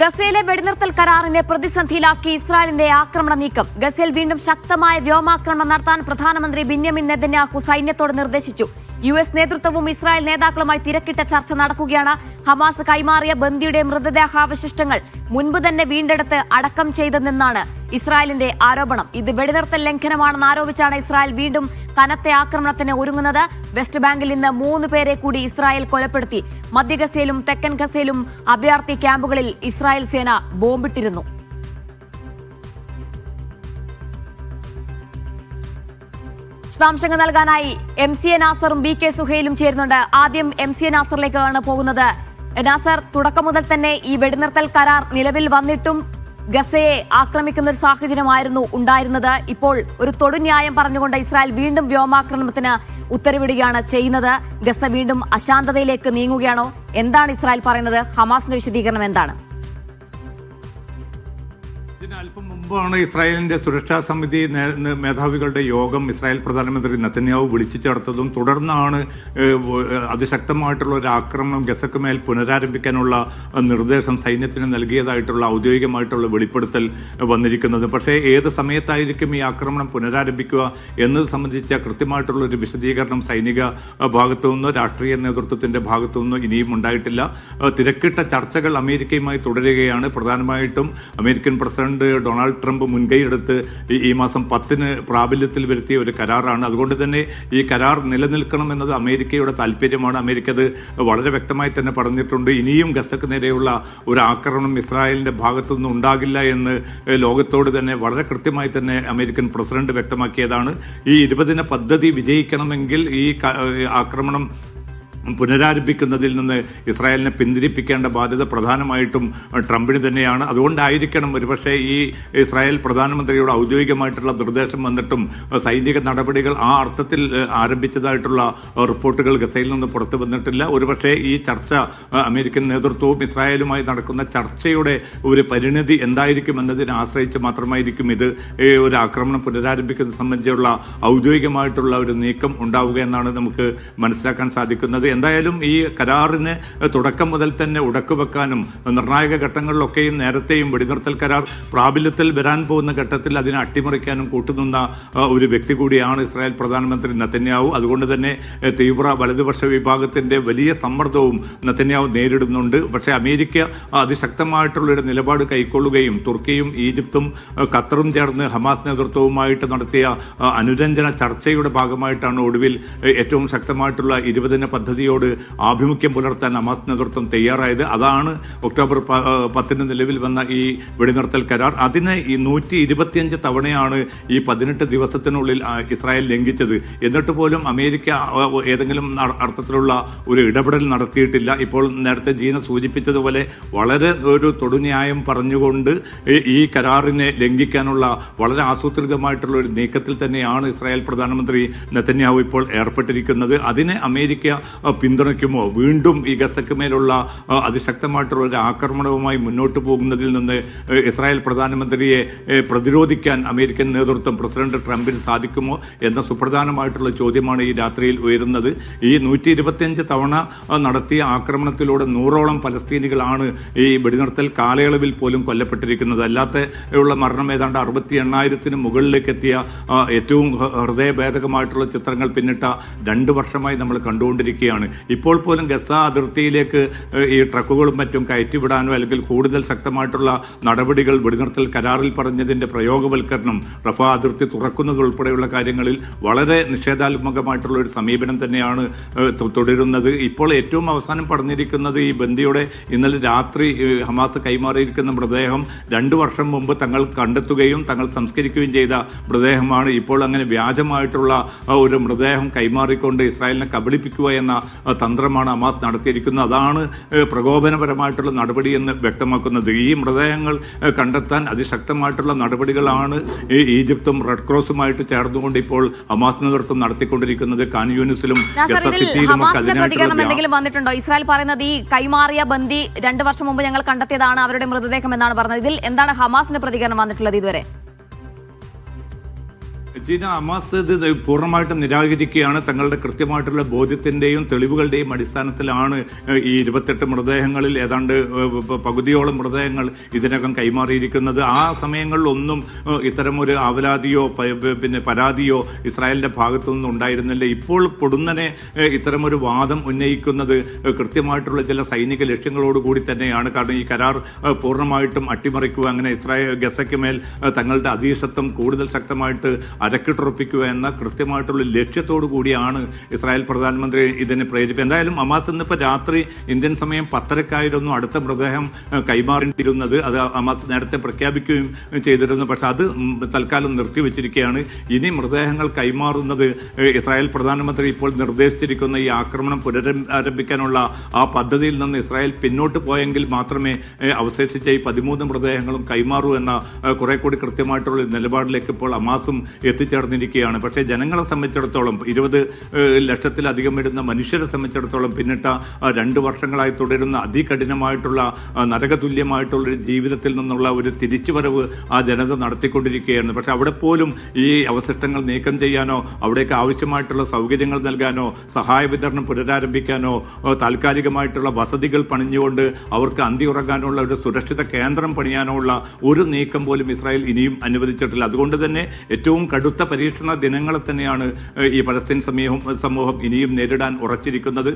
ഗസയിലെ വെടിനിർത്തൽ കരാറിനെ പ്രതിസന്ധിയിലാക്കി ഇസ്രായേലിന്റെ ആക്രമണ നീക്കം. ഗസയിൽ വീണ്ടും ശക്തമായ വ്യോമാക്രമണം നടത്താൻ പ്രധാനമന്ത്രി ബെന്യാമിൻ നെതന്യാഹു സൈന്യത്തോട് നിർദ്ദേശിച്ചു. US നേതൃത്വവും ഇസ്രായേൽ നേതാക്കളുമായി തിരക്കിട്ട ചർച്ച നടക്കുകയാണ്. ഹമാസ് കൈമാറിയ ബന്ദിയുടെ മൃതദേഹാവശിഷ്ടങ്ങൾ മുൻപ് തന്നെ വീണ്ടെടുത്ത് അടക്കം ചെയ്തെന്നാണ് ഇസ്രായേലിന്റെ ആരോപണം. ഇത് വെടിനിർത്തൽ ലംഘനമാണെന്ന് ആരോപിച്ചാണ് ഇസ്രായേൽ വീണ്ടും കനത്ത ആക്രമണത്തിന് ഒരുങ്ങുന്നത്. വെസ്റ്റ് ബാങ്കിൽ ഇന്ന് 3 പേരെ കൂടി ഇസ്രായേൽ കൊലപ്പെടുത്തി. മധ്യ ഗസയിലും തെക്കൻ ഗസയിലും അഭയാർത്ഥി ക്യാമ്പുകളിൽ ഇസ്രായേൽ സേന ബോംബിട്ടിരുന്നു. വിശദാംശങ്ങൾ നൽകാനായി MCA നാസറും BK സുഹൈലും ചേരുന്നുണ്ട്. ആദ്യം MCA നാസറിലേക്കാണ് പോകുന്നത്. നാസർ, തുടക്കം മുതൽ തന്നെ ഈ വെടിനിർത്തൽ കരാർ നിലവിൽ വന്നിട്ടും ഗസയെ ആക്രമിക്കുന്ന ഒരു സാഹചര്യമായിരുന്നു ഉണ്ടായിരുന്നത്. ഇപ്പോൾ ഒരു തൊടുന്യായം പറഞ്ഞുകൊണ്ട് ഇസ്രായേൽ വീണ്ടും വ്യോമാക്രമണത്തിന് ഉത്തരവിടുകയാണ് ചെയ്യുന്നത്. ഗസ വീണ്ടും അശാന്തതയിലേക്ക് നീങ്ങുകയാണോ? എന്താണ് ഇസ്രായേൽ പറയുന്നത്? ഹമാസിന്റെ വിശദീകരണം എന്താണ്? അല്പം മുമ്പാണ് ഇസ്രായേലിന്റെ സുരക്ഷാ സമിതി മേധാവികളുടെ യോഗം ഇസ്രായേൽ പ്രധാനമന്ത്രി നെതന്യാഹു വിളിച്ചു ചേർത്തതും തുടർന്നാണ് അതിശക്തമായിട്ടുള്ള ഒരു ആക്രമണം ഗസക്ക് മേൽ പുനരാരംഭിക്കാനുള്ള നിർദ്ദേശം സൈന്യത്തിന് നൽകിയതായിട്ടുള്ള ഔദ്യോഗികമായിട്ടുള്ള വെളിപ്പെടുത്തൽ വന്നിരിക്കുന്നത്. പക്ഷേ ഏത് സമയത്തായിരിക്കും ഈ ആക്രമണം പുനരാരംഭിക്കുക എന്നത് സംബന്ധിച്ച കൃത്യമായിട്ടുള്ള ഒരു വിശദീകരണം സൈനിക ഭാഗത്തു നിന്നോ രാഷ്ട്രീയ നേതൃത്വത്തിന്റെ ഭാഗത്തു നിന്നോ ഇനിയും ഉണ്ടായിട്ടില്ല. തിരക്കിട്ട ചർച്ചകൾ അമേരിക്കയുമായി തുടരുകയാണ്. പ്രധാനമായിട്ടും അമേരിക്കൻ പ്രസിഡന്റ് ഡൊണാൾഡ് ട്രംപ് മുൻകൈയെടുത്ത് ഈ മാസം 10-ന് പ്രാബല്യത്തിൽ വരുത്തിയ ഒരു കരാറാണ്. അതുകൊണ്ട് തന്നെ ഈ കരാർ നിലനിൽക്കണം എന്നത് അമേരിക്കയുടെ താല്പര്യമാണ്. അമേരിക്ക അത് വളരെ വ്യക്തമായി തന്നെ പറഞ്ഞിട്ടുണ്ട്. ഇനിയും ഗസക്ക് നേരെയുള്ള ഒരു ആക്രമണം ഇസ്രായേലിന്റെ ഭാഗത്തുനിന്ന് ഉണ്ടാകില്ല എന്ന് ലോകത്തോട് തന്നെ വളരെ കൃത്യമായി തന്നെ അമേരിക്കൻ പ്രസിഡന്റ് വ്യക്തമാക്കിയതാണ്. ഈ 20-ദിന പദ്ധതി വിജയിക്കണമെങ്കിൽ ഈ ആക്രമണം പുനരാരംഭിക്കുന്നതിൽ നിന്ന് ഇസ്രായേലിനെ പിന്തിരിപ്പിക്കേണ്ട ബാധ്യത പ്രധാനമായിട്ടും ട്രംപിന് തന്നെയാണ്. അതുകൊണ്ടായിരിക്കണം ഒരുപക്ഷെ ഈ ഇസ്രായേൽ പ്രധാനമന്ത്രിയുടെ ഔദ്യോഗികമായിട്ടുള്ള നിർദ്ദേശം വന്നിട്ടും സൈനിക നടപടികൾ ആ അർത്ഥത്തിൽ ആരംഭിച്ചതായിട്ടുള്ള റിപ്പോർട്ടുകൾ ഗസയിൽ നിന്ന് പുറത്തു വന്നിട്ടില്ല. ഒരുപക്ഷെ ഈ ചർച്ച അമേരിക്കൻ നേതൃത്വവും ഇസ്രായേലുമായി നടക്കുന്ന ചർച്ചയുടെ ഒരു പരിണിതി എന്തായിരിക്കും എന്നതിനെ ആശ്രയിച്ച് മാത്രമായിരിക്കും ഇത് ഒരു ആക്രമണം പുനരാരംഭിക്കുന്നത് സംബന്ധിച്ചുള്ള ഔദ്യോഗികമായിട്ടുള്ള ഒരു നീക്കം ഉണ്ടാവുക എന്നാണ് നമുക്ക് മനസ്സിലാക്കാൻ സാധിക്കുന്നത്. എന്തായാലും ഈ കരാറിന് തുടക്കം മുതൽ തന്നെ ഉടക്കുവെക്കാനും നിർണായക ഘട്ടങ്ങളിലൊക്കെയും നേരത്തെയും വെടിനിർത്തൽ കരാർ പ്രാബല്യത്തിൽ വരാൻ പോകുന്ന ഘട്ടത്തിൽ അതിനെ അട്ടിമറിക്കാനും കൂട്ടുനിന്ന ഒരു വ്യക്തി കൂടിയാണ് ഇസ്രായേൽ പ്രധാനമന്ത്രി നെതന്യാഹു. അതുകൊണ്ട് തന്നെ തീവ്ര വലതുപക്ഷ വിഭാഗത്തിന്റെ വലിയ സമ്മർദ്ദവും നെതന്യാഹു നേരിടുന്നുണ്ട്. പക്ഷേ അമേരിക്ക അതിശക്തമായിട്ടുള്ളൊരു നിലപാട് കൈക്കൊള്ളുകയും തുർക്കിയും ഈജിപ്തും ഖത്തറും ചേർന്ന് ഹമാസ് നേതൃത്വവുമായിട്ട് നടത്തിയ അനുരഞ്ജന ചർച്ചയുടെ ഭാഗമായിട്ടാണ് ഒടുവിൽ ഏറ്റവും ശക്തമായിട്ടുള്ള 20-ദിന പദ്ധതിയോട് ആഭിമുഖ്യം പുലർത്താൻ ഹമാസ് നേതൃത്വം തയ്യാറായത്. അതാണ് ഒക്ടോബർ 10-ന് നിലവിൽ വന്ന ഈ വെടിനിർത്തൽ കരാർ. അതിന് ഈ 125 തവണയാണ് ഈ 18 ദിവസത്തിനുള്ളിൽ ഇസ്രായേൽ ലംഘിച്ചത്. എന്നിട്ട് പോലും അമേരിക്ക ഏതെങ്കിലും അർത്ഥത്തിലുള്ള ഒരു ഇടപെടൽ നടത്തിയിട്ടില്ല. ഇപ്പോൾ നേരത്തെ ജീന സൂചിപ്പിച്ചതുപോലെ വളരെ ഒരു തൊടുന്യായം പറഞ്ഞുകൊണ്ട് ഈ കരാറിനെ ലംഘിക്കാനുള്ള വളരെ ആസൂത്രിതമായിട്ടുള്ള ഒരു നീക്കത്തിൽ തന്നെയാണ് ഇസ്രായേൽ പ്രധാനമന്ത്രി നെതന്യാഹു ഇപ്പോൾ ഏർപ്പെട്ടിരിക്കുന്നത്. അതിനെ അമേരിക്ക പിന്തുണയ്ക്കുമോ? വീണ്ടും ഈ ഗസക്ക് മേലുള്ള അതിശക്തമായിട്ടുള്ള ഒരു ആക്രമണവുമായി മുന്നോട്ട് പോകുന്നതിൽ നിന്ന് ഇസ്രായേൽ പ്രധാനമന്ത്രിയെ പ്രതിരോധിക്കാൻ അമേരിക്കൻ നേതൃത്വം പ്രസിഡന്റ് ട്രംപിന് സാധിക്കുമോ എന്ന സുപ്രധാനമായിട്ടുള്ള ചോദ്യമാണ് ഈ രാത്രിയിൽ ഉയരുന്നത്. ഈ 125 തവണ നടത്തിയ ആക്രമണത്തിലൂടെ 100ഓളം പലസ്തീനികളാണ് ഈ വെടിനിർത്തൽ കാലയളവിൽ പോലും കൊല്ലപ്പെട്ടിരിക്കുന്നത്. അല്ലാത്ത ഉള്ള മരണം ഏതാണ്ട് 68,000-ന് മുകളിലേക്ക് എത്തിയ ഏറ്റവും ഹൃദയഭേദകമായിട്ടുള്ള ചിത്രങ്ങൾ പിന്നിട്ട 2 വർഷമായി നമ്മൾ കണ്ടുകൊണ്ടിരിക്കുകയാണ്. ഇപ്പോൾ പോലും ഗസ അതിർത്തിയിലേക്ക് ഈ ട്രക്കുകളും മറ്റും കയറ്റിവിടാനോ അല്ലെങ്കിൽ കൂടുതൽ ശക്തമായിട്ടുള്ള നടപടികൾ വെടിനിർത്തൽ കരാറിൽ പറഞ്ഞതിന്റെ പ്രയോഗവൽക്കരണം, റഫ അതിർത്തി തുറക്കുന്നത് ഉൾപ്പെടെയുള്ള കാര്യങ്ങളിൽ വളരെ നിഷേധാത്മകമായിട്ടുള്ള ഒരു സമീപനം തന്നെയാണ് തുടരുന്നത്. ഇപ്പോൾ ഏറ്റവും അവസാനം പറഞ്ഞിരിക്കുന്നത് ഈ ബന്ദിയുടെ ഇന്നലെ രാത്രി ഹമാസ് കൈമാറിയിരിക്കുന്ന മൃതദേഹം 2 വർഷം മുമ്പ് തങ്ങൾ കണ്ടെത്തുകയും തങ്ങൾ സംസ്കരിക്കുകയും ചെയ്ത മൃതദേഹമാണ്. ഇപ്പോൾ അങ്ങനെ വ്യാജമായിട്ടുള്ള ഒരു മൃതദേഹം കൈമാറിക്കൊണ്ട് ഇസ്രായേലിനെ കബളിപ്പിക്കുക എന്ന തന്ത്രമാണ് ഹമാസ് നടത്തിയിരിക്കുന്നത്. അതാണ് പ്രകോപനപരമായിട്ടുള്ള നടപടിയെന്ന് വ്യക്തമാക്കുന്നത്. ഈ മൃതദേഹങ്ങൾ കണ്ടെത്താൻ അതിശക്തമായിട്ടുള്ള നടപടികളാണ് ഈജിപ്തും റെഡ് ക്രോസുമായിട്ട് ചേർന്നുകൊണ്ട് ഇപ്പോൾ ഹമാസ് നേതൃത്വം നടത്തിക്കൊണ്ടിരിക്കുന്നത്. കാൻ യൂനിസിലും ഗസ സിറ്റിയിലും എന്തെങ്കിലും വന്നിട്ടുണ്ടോ? ഇസ്രായേൽ പറയുന്നത് ഈ കൈമാറിയ ബന്ദി 2 വർഷം മുമ്പ് ഞങ്ങൾ കണ്ടെത്തിയതാണ് അവരുടെ മൃതദേഹം എന്നാണ് പറഞ്ഞത്. ഇതിൽ എന്താണ് ഹമാസിന്റെ പ്രതികരണം വന്നിട്ടുള്ളത് ഇതുവരെ? ഹമാസ് ഇത് പൂർണ്ണമായിട്ടും നിരാകരിക്കുകയാണ്. തങ്ങളുടെ കൃത്യമായിട്ടുള്ള ബോധ്യത്തിന്റെയും തെളിവുകളുടെയും അടിസ്ഥാനത്തിലാണ് ഈ 28 മൃതദേഹങ്ങളിൽ ഏതാണ്ട് പകുതിയോളം മൃതദേഹങ്ങൾ ഇതിനകം കൈമാറിയിരിക്കുന്നത്. ആ സമയങ്ങളിലൊന്നും ഇത്തരമൊരു ആവലാതിയോ പിന്നെ പരാതിയോ ഇസ്രായേലിന്റെ ഭാഗത്തുനിന്നും ഉണ്ടായിരുന്നില്ല. ഇപ്പോൾ പൊടുന്നനെ ഇത്തരമൊരു വാദം ഉന്നയിക്കുന്നത് കൃത്യമായിട്ടുള്ള ചില സൈനിക ലക്ഷ്യങ്ങളോടുകൂടി തന്നെയാണ്. കാരണം ഈ കരാർ പൂർണ്ണമായിട്ടും അട്ടിമറിക്കുക, അങ്ങനെ ഗസയ്ക്ക് മേൽ തങ്ങളുടെ അധീശത്വം കൂടുതൽ ശക്തമായിട്ട് അരക്കിട്ടുറപ്പിക്കുക എന്ന കൃത്യമായിട്ടുള്ള ലക്ഷ്യത്തോടു കൂടിയാണ് ഇസ്രായേൽ പ്രധാനമന്ത്രി ഇതിനെ പ്രേരിപ്പിച്ചത്. എന്തായാലും ഹമാസ് ഇന്നിപ്പോൾ രാത്രി ഇന്ത്യൻ സമയം 10:30 അടുത്ത മൃതദേഹം കൈമാറിയിരുന്നത്. അത് ഹമാസ് നേരത്തെ പ്രഖ്യാപിക്കുകയും ചെയ്തിരുന്നു. പക്ഷെ അത് തൽക്കാലം നിർത്തിവെച്ചിരിക്കുകയാണ്. ഇനി മൃതദേഹങ്ങൾ കൈമാറുന്നത് ഇസ്രായേൽ പ്രധാനമന്ത്രി ഇപ്പോൾ നിർദ്ദേശിച്ചിരിക്കുന്ന ഈ ആക്രമണം പുനരാരംഭിക്കാനുള്ള ആ പദ്ധതിയിൽ നിന്ന് ഇസ്രായേൽ പിന്നോട്ട് പോയെങ്കിൽ മാത്രമേ അവശേഷിച്ച ഈ 13 മൃതദേഹങ്ങളും കൈമാറൂ എന്ന കുറെ കൂടി കൃത്യമായിട്ടുള്ള നിലപാടിലേക്ക് ഇപ്പോൾ ഹമാസും എത്തിച്ചേർന്നിരിക്കുകയാണ്. പക്ഷേ ജനങ്ങളെ സംബന്ധിച്ചിടത്തോളം 20 ലക്ഷത്തിലധികം വരുന്ന മനുഷ്യരെ സംബന്ധിച്ചിടത്തോളം പിന്നിട്ട 2 വർഷങ്ങളായി തുടരുന്ന അതികഠിനമായിട്ടുള്ള നരകതുല്യമായിട്ടുള്ളൊരു ജീവിതത്തിൽ നിന്നുള്ള ഒരു തിരിച്ചുവരവ് ആ ജനത നടത്തിക്കൊണ്ടിരിക്കുകയാണ്. പക്ഷെ അവിടെ പോലും ഈ അവശിഷ്ടങ്ങൾ നീക്കം ചെയ്യാനോ അവിടേക്ക് ആവശ്യമായിട്ടുള്ള സൗകര്യങ്ങൾ നൽകാനോ സഹായ വിതരണം പുനരാരംഭിക്കാനോ താൽക്കാലികമായിട്ടുള്ള വസതികൾ പണിഞ്ഞുകൊണ്ട് അവർക്ക് അന്തി ഉറങ്ങാനുള്ള ഒരു സുരക്ഷിത കേന്ദ്രം പണിയാനോ ഉള്ള ഒരു നീക്കം പോലും ഇസ്രായേൽ ഇനിയും അനുവദിച്ചിട്ടില്ല. അതുകൊണ്ട് തന്നെ ഏറ്റവും കടുത്ത പരീക്ഷണ ദിനങ്ങളെ തന്നെയാണ് ഈ പലസ്തീൻ സമൂഹം ഇനിയും നേരിടാൻ ഉറച്ചിരിക്കുന്നത്.